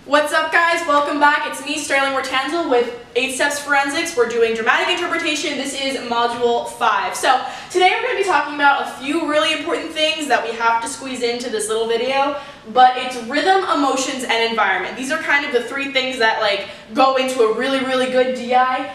What's up, guys? Welcome back. It's me, Sterling Wertanzel, with 8 Steps Forensics. We're doing dramatic interpretation. This is Module 5. So today we're going to be talking about a few really important things that we have to squeeze into this little video, but it's rhythm, emotions, and environment. These are kind of the three things that go into a really good DI.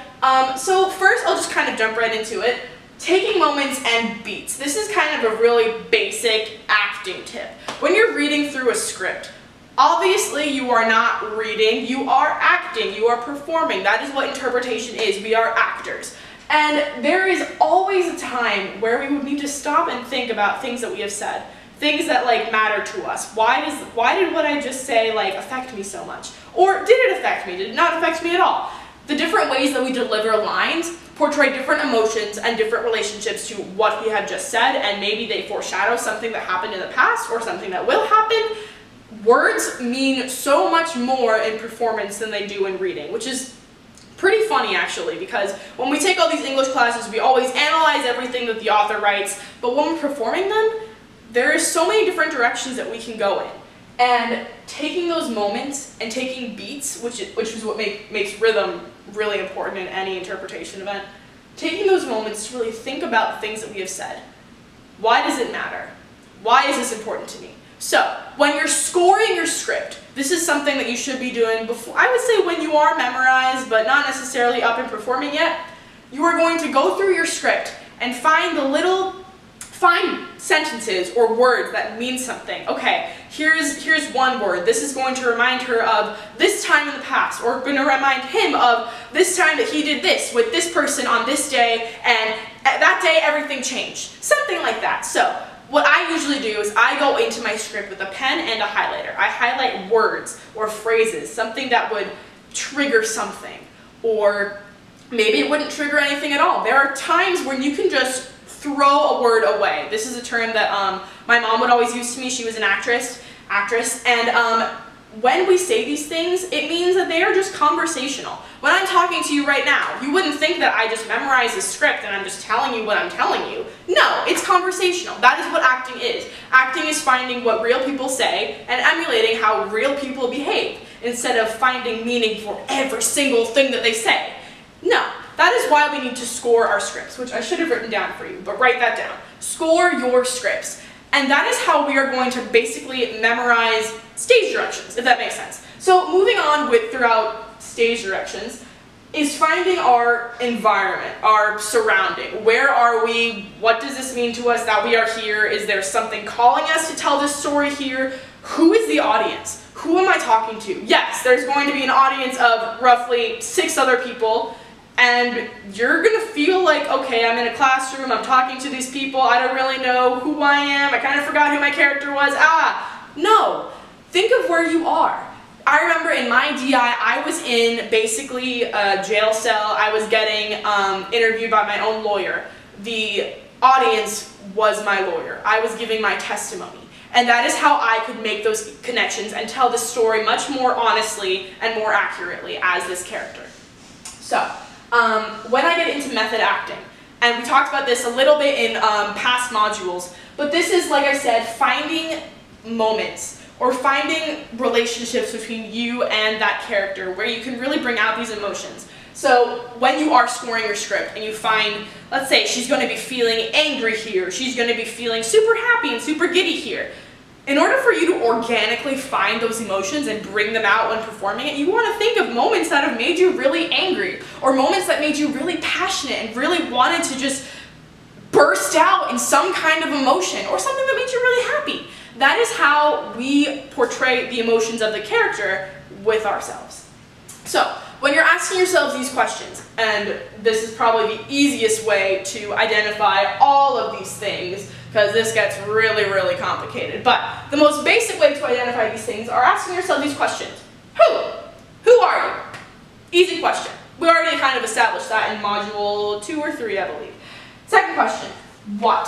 So first, I'll just kind of jump right into it. Taking moments and beats. This is kind of a really basic acting tip. When you're reading through a script, obviously you are not reading, you are acting, you are performing. That is what interpretation is. We are actors. And there is always a time where we would need to stop and think about things that we have said. Things that matter to us. Why did what I just say affect me so much? Or did it affect me? Did it not affect me at all? The different ways that we deliver lines portray different emotions and different relationships to what we have just said, and maybe they foreshadow something that happened in the past or something that will happen. Words mean so much more in performance than they do in reading, which is pretty funny actually, because when we take all these English classes, we always analyze everything that the author writes, but when we're performing them, there is so many different directions that we can go in. And taking those moments and taking beats, which is what makes rhythm really important in any interpretation event, taking those moments to really think about the things that we have said. Why does it matter? Why is this important to me? So, when you're scoring your script, this is something that you should be doing before, I would say when you are memorized, but not necessarily up and performing yet. You are going to go through your script and find sentences or words that mean something. Okay, here's one word. This is going to remind her of this time in the past, or going to remind him of this time that he did this with this person on this day, and that day everything changed. Something like that. So, what I usually do is I go into my script with a pen and a highlighter. I highlight words or phrases, something that would trigger something, or maybe it wouldn't trigger anything at all. There are times when you can just throw a word away. This is a term that my mom would always use to me. She was an actress, and when we say these things, it means that they are just conversational. When I'm talking to you right now, you wouldn't think that I just memorized a script and I'm just telling you what I'm telling you. No, it's conversational. That is what acting is. Acting is finding what real people say and emulating how real people behave, instead of finding meaning for every single thing that they say. No, that is why we need to score our scripts, which I should have written down for you, but write that down. Score your scripts. And that is how we are going to basically memorize stage directions, if that makes sense. So moving on throughout stage directions is finding our environment, our surrounding. Where are we? What does this mean to us that we are here? Is there something calling us to tell this story here? Who is the audience? Who am I talking to? Yes, there's going to be an audience of roughly 6 other people, and you're going to feel like, okay, I'm in a classroom, I'm talking to these people, I don't really know who I am, I kind of forgot who my character was. No. Think of where you are. I remember in my DI, I was in basically a jail cell. I was getting interviewed by my own lawyer. The audience was my lawyer. I was giving my testimony. And that is how I could make those connections and tell the story much more honestly and more accurately as this character. So, when I get into method acting, and we talked about this a little bit in past modules, but this is, like I said, finding moments or finding relationships between you and that character where you can really bring out these emotions. So when you are scoring your script and you find, let's say she's going to be feeling angry here, she's going to be feeling super happy and super giddy here. In order for you to organically find those emotions and bring them out when performing it, you want to think of moments that have made you really angry, or moments that made you really passionate and really wanted to just burst out in some kind of emotion, or something that made you really happy. That is how we portray the emotions of the character with ourselves. So, when you're asking yourselves these questions, and this is probably the easiest way to identify all of these things, because this gets really complicated, but the most basic way to identify these things are asking yourself these questions. Who are you? Easy question. We already kind of established that in module 2 or 3, I believe. Second question, what?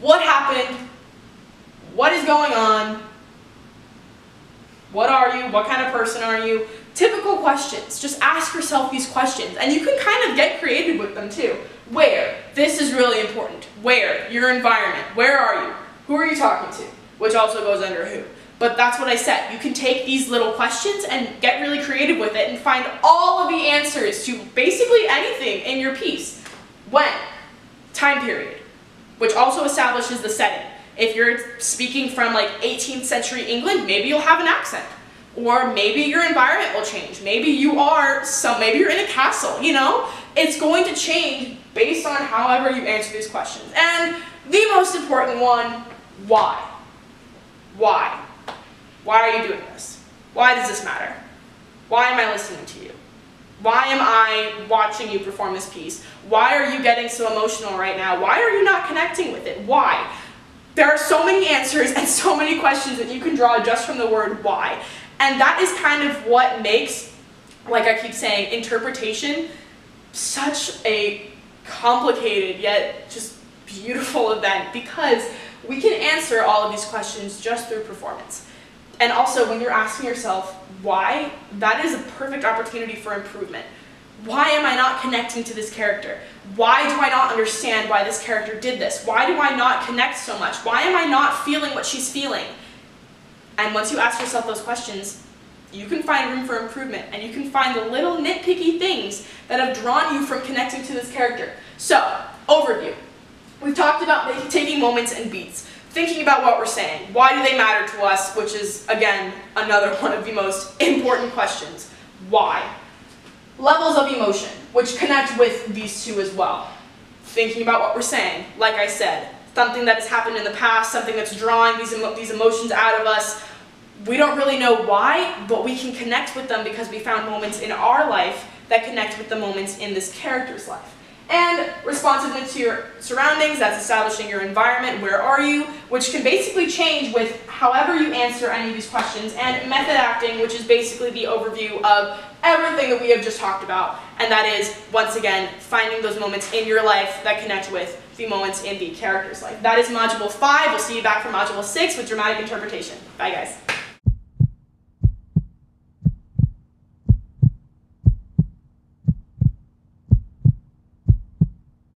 What happened? What is going on? What are you? What kind of person are you? Typical questions. Just ask yourself these questions, and you can kind of get creative with them too. Where? This is really important. Where? Your environment. Where are you? Who are you talking to? Which also goes under who. But that's what I said. You can take these little questions and get really creative with it and find all of the answers to basically anything in your piece. When? Time period, which also establishes the setting. If you're speaking from like 18th century England, maybe you'll have an accent. Or maybe your environment will change. Maybe maybe you're in a castle, you know? It's going to change based on however you answer these questions. And the most important one, why? Why? Why are you doing this? Why does this matter? Why am I listening to you? Why am I watching you perform this piece? Why are you getting so emotional right now? Why are you not connecting with it? Why? There are so many answers and so many questions that you can draw just from the word why. And that is kind of what makes, like I keep saying, interpretation such a complicated yet just beautiful event, because we can answer all of these questions just through performance. And also, when you're asking yourself why, that is a perfect opportunity for improvement. Why am I not connecting to this character? Why do I not understand why this character did this? Why do I not connect so much? Why am I not feeling what she's feeling? And once you ask yourself those questions, you can find room for improvement, and you can find the little nitpicky things that have drawn you from connecting to this character. So, overview. We've talked about taking moments and beats, thinking about what we're saying. Why do they matter to us? Which is, again, another one of the most important questions. Why? Levels of emotion, which connect with these two as well. Thinking about what we're saying, like I said, something that has happened in the past, something that's drawing these emotions out of us. We don't really know why, but we can connect with them because we found moments in our life that connect with the moments in this character's life. And responsiveness to your surroundings, that's establishing your environment, where are you, which can basically change with however you answer any of these questions. And method acting, which is basically the overview of everything that we have just talked about. And that is, once again, finding those moments in your life that connect with the moments in the character's life. That is Module 5. We'll see you back for Module 6 with dramatic interpretation. Bye, guys.